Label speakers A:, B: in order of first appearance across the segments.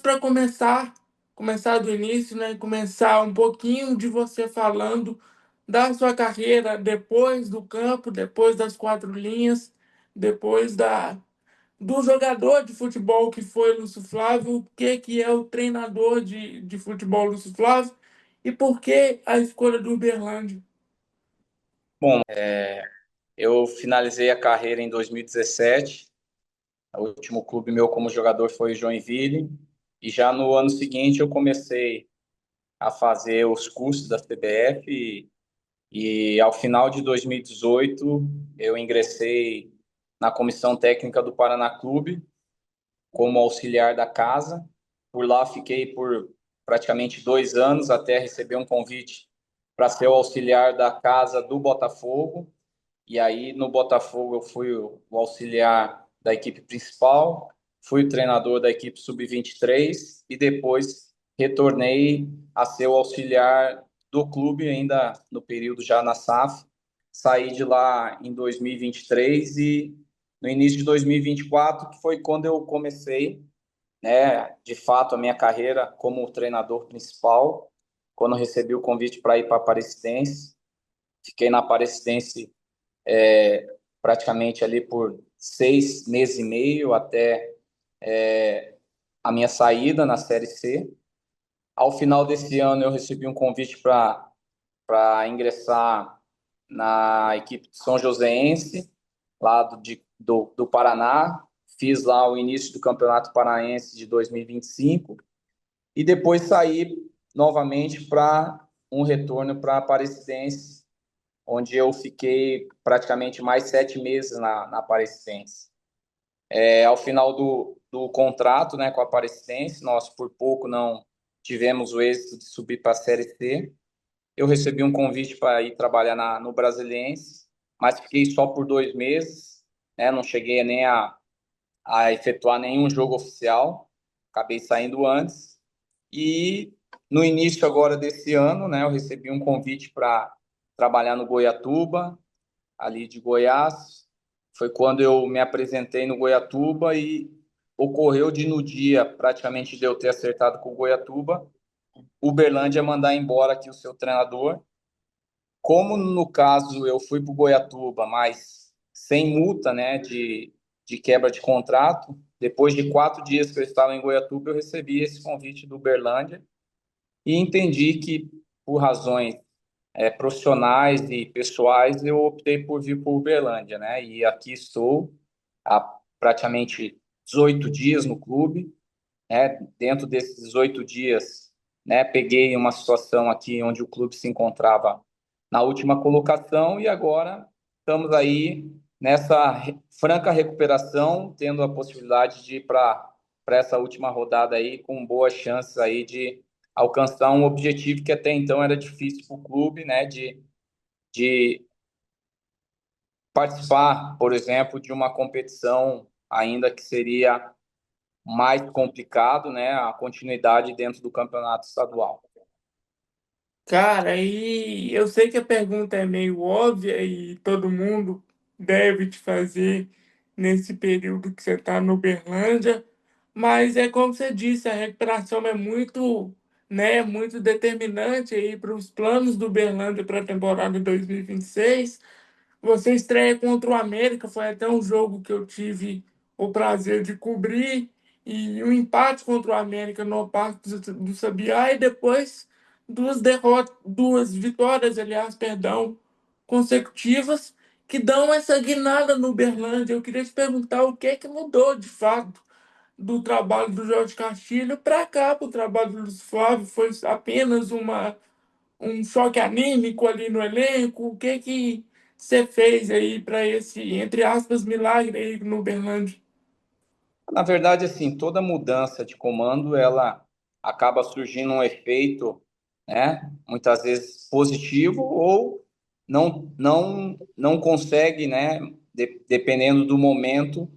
A: para começar do início, né? Começar um pouquinho de você falando da sua carreira depois do campo, depois das quatro linhas, depois do jogador de futebol que foi Lúcio Flávio, o que é o treinador de futebol Lúcio Flávio e por que a escolha do Uberlândia.
B: Bom, eu finalizei a carreira em 2017. O último clube meu como jogador foi o Joinville. E já no ano seguinte eu comecei a fazer os cursos da CBF e ao final de 2018 eu ingressei na comissão técnica do Paraná Clube como auxiliar da casa. Por lá fiquei por praticamente 2 anos até receber um convite para ser o auxiliar da casa do Botafogo. E aí, no Botafogo, eu fui o auxiliar da equipe principal, fui o treinador da equipe sub-23 e depois retornei a ser o auxiliar do clube, ainda no período já na SAF. Saí de lá em 2023 e no início de 2024, que foi quando eu comecei, né, de fato, a minha carreira como treinador principal, quando recebi o convite para ir para a Aparecidense. Fiquei na Aparecidense praticamente ali por 6 meses e meio até a minha saída na Série C. Ao final desse ano, eu recebi um convite para ingressar na equipe de São Joséense, lá do Paraná. Fiz lá o início do Campeonato Paraense de 2025 e depois saí novamente para um retorno para a Aparecidense, onde eu fiquei praticamente mais 7 meses na Aparecidense. Ao final do contrato, né, com a Aparecidense, nós por pouco não tivemos o êxito de subir para a Série C. Eu recebi um convite para ir trabalhar no Brasiliense, mas fiquei só por 2 meses, né, não cheguei nem a efetuar nenhum jogo oficial, acabei saindo antes. E no início agora desse ano, né, eu recebi um convite para trabalhar no Goiatuba, ali de Goiás. Foi quando eu me apresentei no Goiatuba e ocorreu de no dia, praticamente de eu ter acertado com o Goiatuba, o Uberlândia mandar embora aqui o seu treinador. Como no caso eu fui para o Goiatuba, mas sem multa, né, de quebra de contrato, depois de 4 dias que eu estava em Goiatuba, eu recebi esse convite do Uberlândia e entendi que, por razões profissionais e pessoais, eu optei por vir para Uberlândia, né? E aqui estou há praticamente 18 dias no clube, né? Dentro desses 18 dias, né, peguei uma situação aqui onde o clube se encontrava na última colocação e agora estamos aí nessa franca recuperação, tendo a possibilidade de ir para essa última rodada aí com boas chances aí de alcançar um objetivo que até então era difícil para o clube, né, de participar, por exemplo, de uma competição ainda que seria mais complicado, né, a continuidade dentro do campeonato estadual.
A: Cara, e eu sei que a pergunta é meio óbvia e todo mundo deve te fazer nesse período que você está no Uberlândia, mas é como você disse, a recuperação é muito, né, muito determinante aí para os planos do Uberlândia para a temporada 2026. Você estreia contra o América, foi até um jogo que eu tive o prazer de cobrir, e um empate contra o América no Parque do Sabiá, e depois duas vitórias, aliás, perdão, consecutivas, que dão essa guinada no Uberlândia. Eu queria te perguntar o que é que mudou de fato do trabalho do Jorge Castilho para cá, para o trabalho do Luiz Flávio. Foi apenas um choque anímico ali no elenco? O que você fez aí para esse, entre aspas, milagre aí no Uberlândia?
B: Na verdade, assim, toda mudança de comando, ela acaba surgindo um efeito, né, muitas vezes positivo ou não consegue, né, dependendo do momento,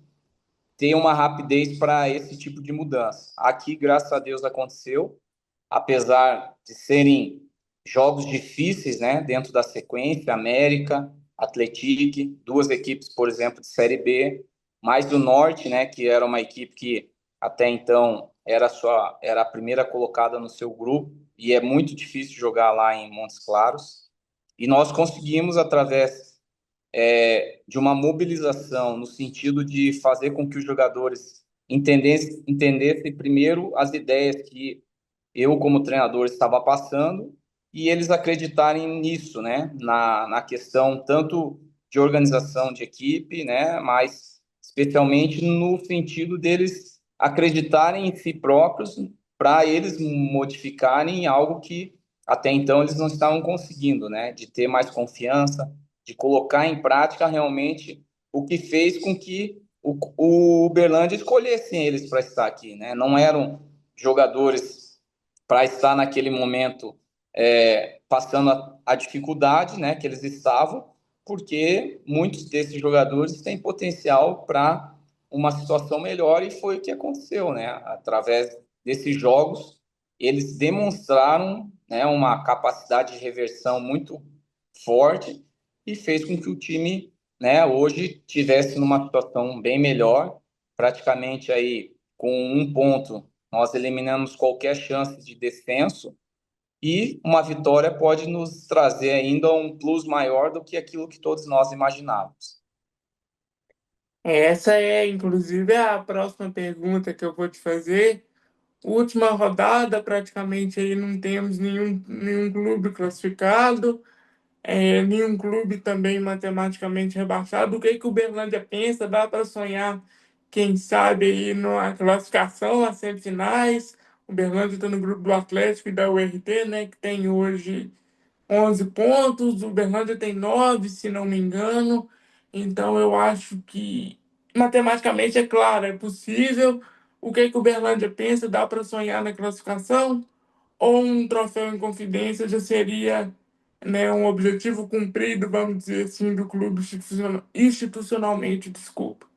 B: ter uma rapidez para esse tipo de mudança. Aqui, graças a Deus, aconteceu, apesar de serem jogos difíceis, né, dentro da sequência, América, Atlético, duas equipes, por exemplo, de Série B, mais do Norte, né, que era uma equipe que até então era a primeira colocada no seu grupo e é muito difícil jogar lá em Montes Claros. E nós conseguimos, através de uma mobilização, no sentido de fazer com que os jogadores entendessem primeiro as ideias que eu, como treinador, estava passando e eles acreditarem nisso, né? Na questão tanto de organização de equipe, né? Mas especialmente no sentido deles acreditarem em si próprios para eles modificarem algo que até então eles não estavam conseguindo, né? De ter mais confiança, de colocar em prática realmente o que fez com que o Uberlândia escolhessem eles para estar aqui, né? Não eram jogadores para estar naquele momento passando a dificuldade, né, que eles estavam, porque muitos desses jogadores têm potencial para uma situação melhor e foi o que aconteceu, né? Através desses jogos, eles demonstraram, né, uma capacidade de reversão muito forte e fez com que o time, né, hoje tivesse numa situação bem melhor, praticamente aí com um ponto nós eliminamos qualquer chance de descenso e uma vitória pode nos trazer ainda um plus maior do que aquilo que todos nós imaginávamos.
A: Essa é, inclusive, a próxima pergunta que eu vou te fazer. Última rodada, praticamente aí não temos nenhum clube classificado, nenhum clube também matematicamente rebaixado. O que que o Berlândia pensa? Dá para sonhar, quem sabe, aí na classificação, às semifinais? O Berlândia está no grupo do Atlético e da URT, né, que tem hoje 11 pontos, o Berlândia tem 9 se não me engano. Então eu acho que matematicamente é claro, é possível. O que que o Berlândia pensa? Dá para sonhar na classificação? Ou um troféu em confidência já seria, né, um objetivo cumprido, vamos dizer assim, do clube institucionalmente, desculpa.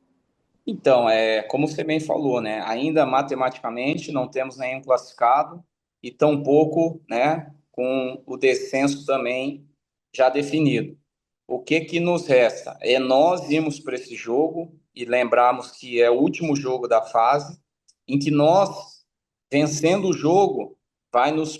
B: Então, como você bem falou, né? Ainda matematicamente não temos nenhum classificado e tampouco, né, com o descenso também já definido. O que que nos resta? É nós irmos para esse jogo e lembrarmos que é o último jogo da fase, em que nós, vencendo o jogo, vai nos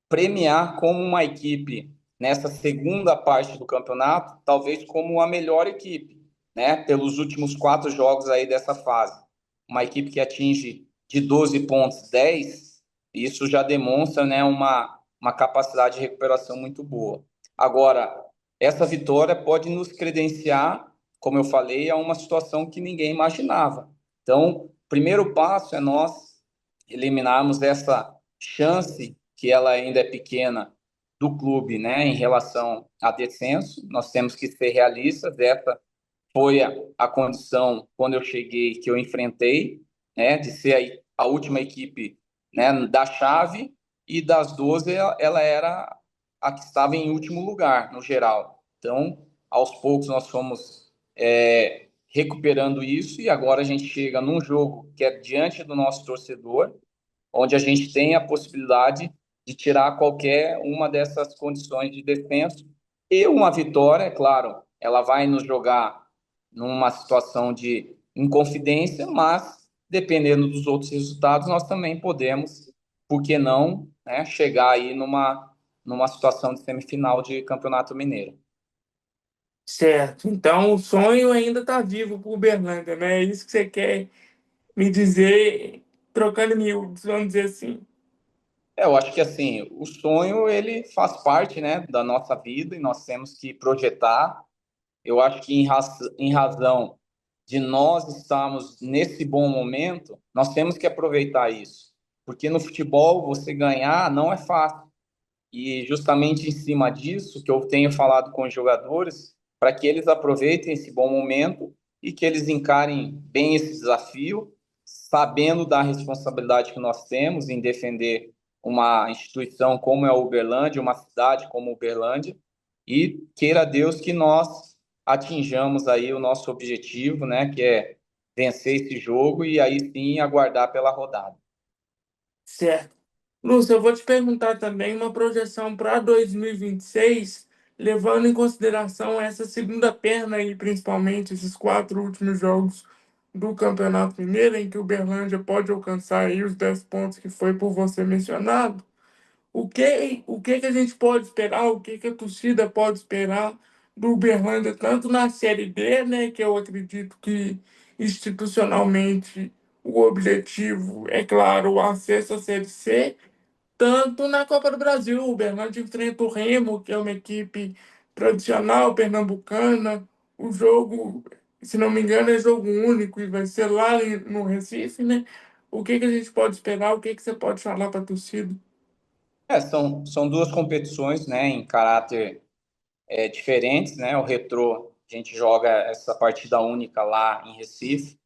B: premiar como uma equipe nessa segunda parte do campeonato, talvez como a melhor equipe, né? Pelos últimos 4 jogos aí dessa fase. Uma equipe que atinge de 12 pontos 10, isso já demonstra, né, uma capacidade de recuperação muito boa. Agora, essa vitória pode nos credenciar, como eu falei, a uma situação que ninguém imaginava. Então, o primeiro passo é nós eliminarmos essa chance que ela ainda é pequena do clube, né, em relação a descenso. Nós temos que ser realistas. Essa foi a condição quando eu cheguei que eu enfrentei, né, de ser a última equipe, né, da chave e das 12 ela era a que estava em último lugar no geral. Então, aos poucos nós fomos recuperando isso e agora a gente chega num jogo que é diante do nosso torcedor onde a gente tem a possibilidade de tirar qualquer uma dessas condições de descenso. E uma vitória, é claro, ela vai nos jogar numa situação de inconfidência, mas dependendo dos outros resultados, nós também podemos, por que não, né, chegar aí numa situação de semifinal de Campeonato Mineiro.
A: Certo. Então o sonho ainda está vivo para o Uberlândia, né? É isso que você quer me dizer, trocando em miúdos, vamos dizer assim.
B: Eu acho que assim, o sonho ele faz parte, né, da nossa vida e nós temos que projetar. Eu acho que em razão de nós estarmos nesse bom momento, nós temos que aproveitar isso. Porque no futebol você ganhar não é fácil. E justamente em cima disso que eu tenho falado com os jogadores, para que eles aproveitem esse bom momento e que eles encarem bem esse desafio, sabendo da responsabilidade que nós temos em defender uma instituição como é a Uberlândia, uma cidade como Uberlândia, e queira Deus que nós atinjamos aí o nosso objetivo, né, que é vencer esse jogo e aí sim aguardar pela rodada.
A: Certo. Lúcio, eu vou te perguntar também uma projeção para 2026, levando em consideração essa segunda perna aí, principalmente esses 4 últimos jogos do Campeonato Mineiro, em que o Uberlândia pode alcançar aí os 10 pontos que foi por você mencionado. O que que a gente pode esperar, o que que a torcida pode esperar do Uberlândia, tanto na Série D, né, que eu acredito que institucionalmente o objetivo é, claro, o acesso à Série C, tanto na Copa do Brasil. O Uberlândia enfrenta o Remo, que é uma equipe tradicional pernambucana. O jogo, se não me engano, é jogo único e vai ser lá no Recife, né? O que que a gente pode esperar? O que que você pode falar para a torcida?
B: São duas competições, né, em caráter diferentes, né? O Retrô, a gente joga essa partida única lá em Recife.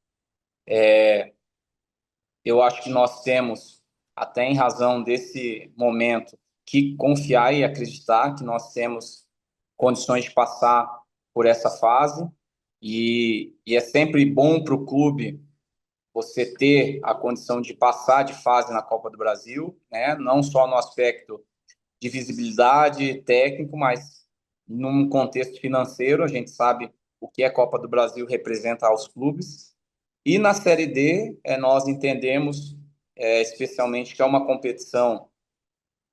B: Eu acho que nós temos, até em razão desse momento, que confiar e acreditar que nós temos condições de passar por essa fase. E é sempre bom para o clube você ter a condição de passar de fase na Copa do Brasil, né? Não só no aspecto de visibilidade técnico, mas num contexto financeiro, a gente sabe o que a Copa do Brasil representa aos clubes. E na Série D, nós entendemos especialmente que é uma competição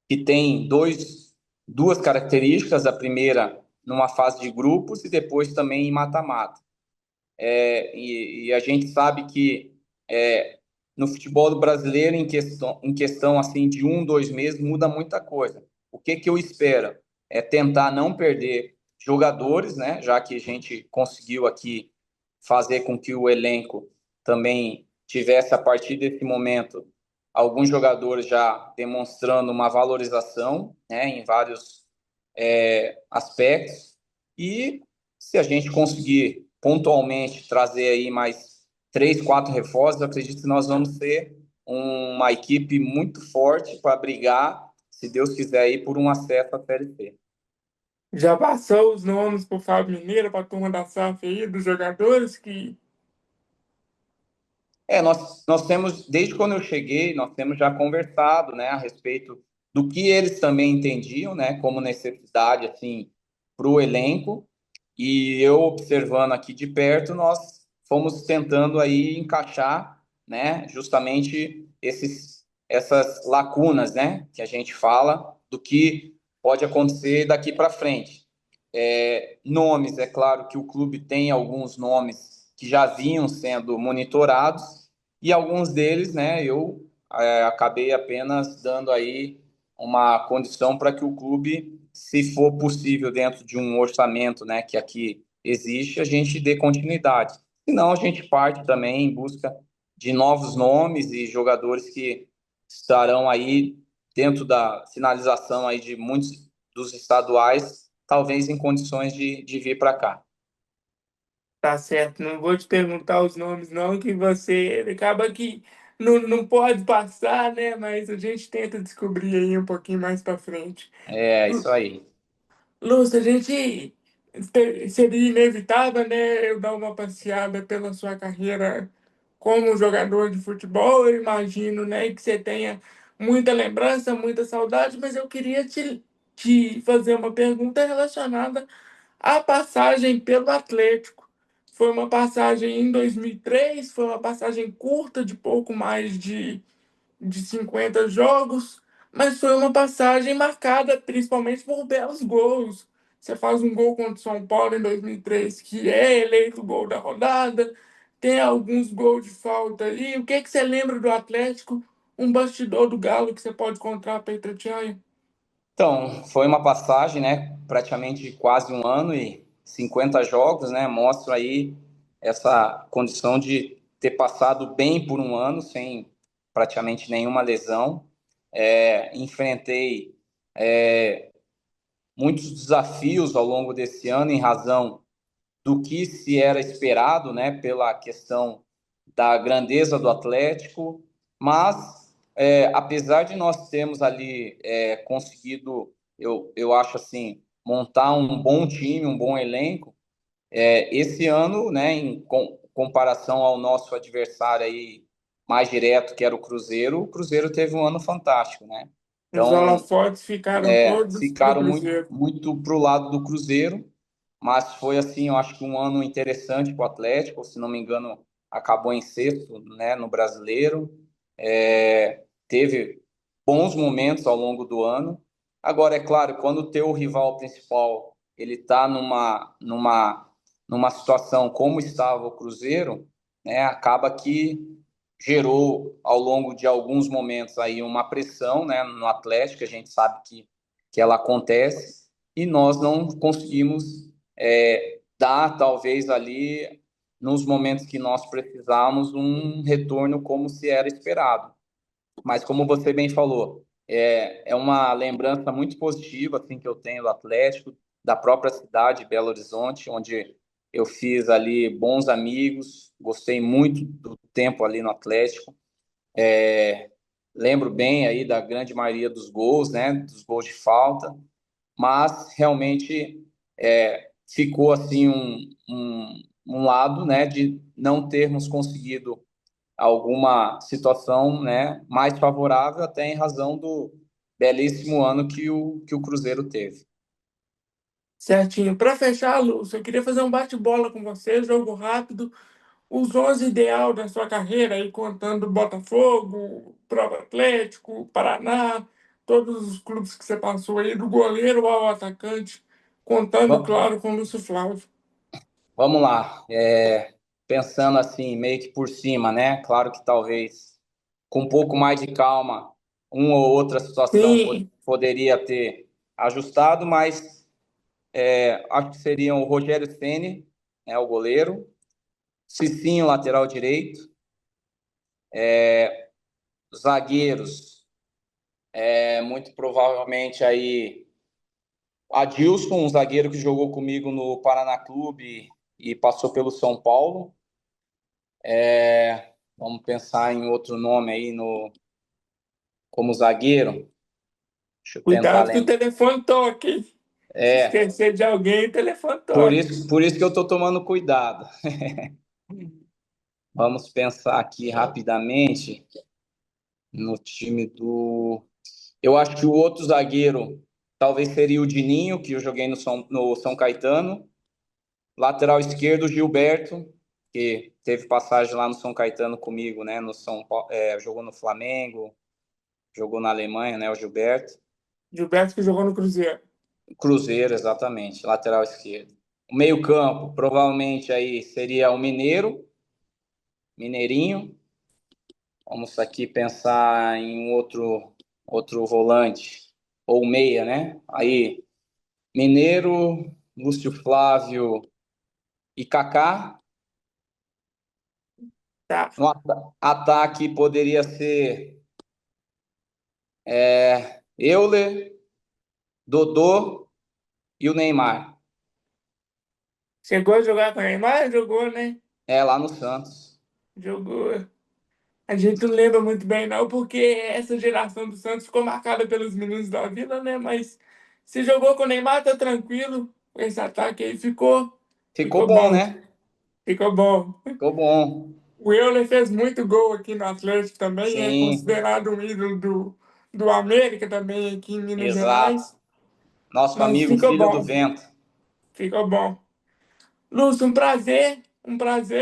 B: que tem duas características: a primeira numa fase de grupos e depois também em mata-mata. E a gente sabe que no futebol brasileiro, em questão assim de 1, 2 meses, muda muita coisa. O que que eu espero é tentar não perder jogadores, né? Já que a gente conseguiu aqui fazer com que o elenco também tivesse, a partir desse momento, alguns jogadores já demonstrando uma valorização, né, em vários aspectos. E se a gente conseguir pontualmente trazer aí mais 3, 4 reforços, eu acredito que nós vamos ter uma equipe muito forte para brigar, se Deus quiser, aí por um acesso à Série C.
A: Já passou os nomes para o Fábio Mineiro, para a turma da SAF aí, dos jogadores que
B: Nós temos, desde quando eu cheguei, nós temos já conversado, né, a respeito do que eles também entendiam, né, como necessidade, assim, para o elenco. E eu observando aqui de perto, nós fomos tentando aí encaixar, né, justamente essas lacunas, né, que a gente fala do que pode acontecer daqui para frente. Nomes, é claro que o clube tem alguns nomes que já vinham sendo monitorados, e alguns deles, né, eu acabei apenas dando aí uma condição para que o clube, se for possível, dentro de um orçamento, né, que aqui existe, a gente dê continuidade. Senão, a gente parte também em busca de novos nomes e jogadores que estarão aí dentro da finalização aí de muitos dos estaduais, talvez em condições de vir para cá.
A: tá certo. Não vou te perguntar os nomes, não, que você acaba que não pode passar, né? Mas a gente tenta descobrir aí um pouquinho mais para frente.
B: É isso aí.
A: Lúcio, a gente seria inevitável, né, eu dar uma passeada pela sua carreira como jogador de futebol. Eu imagino, né, que você tenha muita lembrança, muita saudade, mas eu queria te fazer uma pergunta relacionada à passagem pelo Atlético. Foi uma passagem em 2003, foi uma passagem curta, de pouco mais de 50 jogos, mas foi uma passagem marcada principalmente por belos gols. Você faz um gol contra o São Paulo em 2003, que é eleito o gol da rodada, tem alguns gols de falta ali. O que é que você lembra do Atlético? Um bastidor do Galo que você pode contar para Itatiaia?
B: Então, foi uma passagem, né, praticamente de quase um ano e 50 jogos, né, mostra aí essa condição de ter passado bem por um ano, sem praticamente nenhuma lesão. Enfrentei muitos desafios ao longo desse ano em razão do que se era esperado, né, pela questão da grandeza do Atlético, mas apesar de nós termos ali conseguido, eu acho assim, montar um bom time, um bom elenco, esse ano, né, em comparação ao nosso adversário aí mais direto, que era o Cruzeiro teve um ano fantástico, né?
A: Os
B: Então,
A: holofotes ficaram todos para o
B: ficaram muito,
A: Cruzeiro.
B: muito pro lado do Cruzeiro, mas foi assim, eu acho que um ano interessante para o Atlético, se não me engano, acabou em sexto, né, no Brasileiro. Teve bons momentos ao longo do ano. Agora, é claro, quando o teu rival principal ele está numa situação como estava o Cruzeiro, né, acaba que gerou ao longo de alguns momentos aí uma pressão, né, no Atlético. A gente sabe que ela acontece e nós não conseguimos dar talvez ali nos momentos que nós precisamos um retorno como se era esperado. Mas como você bem falou, é uma lembrança muito positiva assim que eu tenho do Atlético, da própria cidade, Belo Horizonte, onde eu fiz ali bons amigos, gostei muito do tempo ali no Atlético. Lembro bem aí da grande maioria dos gols, né, dos gols de falta, mas realmente ficou assim um lado, né, de não termos conseguido alguma situação, né, mais favorável, até em razão do belíssimo ano que o Cruzeiro teve.
A: Certinho. Para fechar, Lúcio, eu queria fazer um bate-bola com você, jogo rápido. Os 11 ideal da sua carreira, aí contando Botafogo, Próprio Atlético, Paraná, todos os clubes que você passou aí, do goleiro ao atacante, contando,
B: Va-
A: claro, com o Lúcio Flávio.
B: Vamos lá. Pensando assim, meio que por cima, né? Claro que talvez com um pouco mais de calma, uma ou outra situação
A: Sim,
B: poderia ter ajustado, mas acho que seriam o Rogério Ceni, né, o goleiro, Cicinho, lateral direito, zagueiros, muito provavelmente aí Adilson, um zagueiro que jogou comigo no Paraná Clube e passou pelo São Paulo. Vamos pensar em outro nome aí como zagueiro. Deixa eu tentar
A: cuidado que o
B: lembrar.
A: telefone toca, hein? Se
B: É,
A: esquecer de alguém, o telefone
B: por
A: toca.
B: isso, por isso que eu estou tomando cuidado. Vamos pensar aqui rapidamente no time do. Eu acho que o outro zagueiro talvez seria o Dininho, que eu joguei no São Caetano. Lateral esquerdo, Gilberto, que teve passagem lá no São Caetano comigo, né? No São Paulo, jogou no Flamengo, jogou na Alemanha, né? O Gilberto.
A: Gilberto que jogou no Cruzeiro.
B: Cruzeiro, exatamente, lateral esquerdo. O meio-campo, provavelmente aí seria o Mineiro, Mineirinho. Vamos aqui pensar em outro volante, ou meia, né? Aí, Mineiro, Lúcio Flávio e Kaká.
A: Tá.
B: No ataque poderia ser Euler, Dodô e o Neymar.
A: Chegou a jogar com o Neymar? Jogou, né?
B: Lá no Santos.
A: Jogou. A gente não lembra muito bem, não, porque essa geração do Santos ficou marcada pelos meninos da Vila, né? Mas se jogou com o Neymar, tá tranquilo. Esse ataque aí ficou,
B: Ficou
A: ficou
B: bom,
A: bom.
B: né?
A: Ficou bom.
B: Ficou bom.
A: O Euler fez muito gol aqui no Atlético também, é
B: Sim,
A: considerado um ídolo do América também aqui em Minas
B: exato.
A: Gerais.
B: Nosso
A: Mas
B: amigo
A: ficou
B: Filho do
A: bom,
B: Vento.
A: ficou bom. Lúcio, um prazer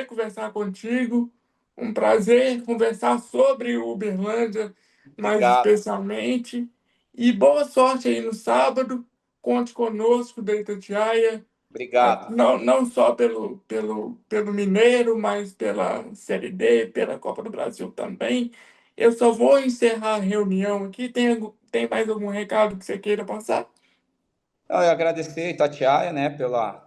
A: conversar contigo, um prazer conversar sobre o Uberlândia, mais
B: Obrigado.
A: especialmente. E boa sorte aí no sábado. Conte conosco da Itatiaia,
B: Obrigado.
A: não só pelo Mineiro, mas pela Série D, pela Copa do Brasil também. Eu só vou encerrar a reunião aqui. Tem mais algum recado que você queira passar?
B: Eu agradecer a Itatiaia, né, pela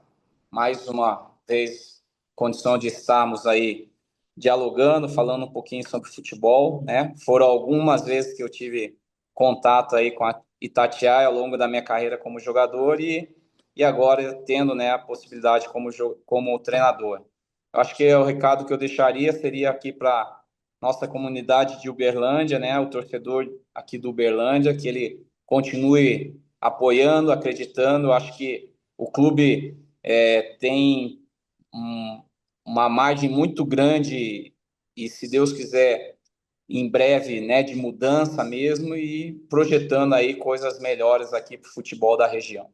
B: mais uma vez condição de estarmos aí dialogando, falando um pouquinho sobre futebol, né? Foram algumas vezes que eu tive contato aí com a Itatiaia ao longo da minha carreira como jogador e agora tendo, né, a possibilidade como treinador. Eu acho que o recado que eu deixaria seria aqui para nossa comunidade de Uberlândia, né, o torcedor aqui do Uberlândia, que ele continue apoiando, acreditando. Eu acho que o clube tem um, uma margem muito grande e, se Deus quiser, em breve, né, de mudança mesmo e projetando aí coisas melhores aqui para o futebol da região.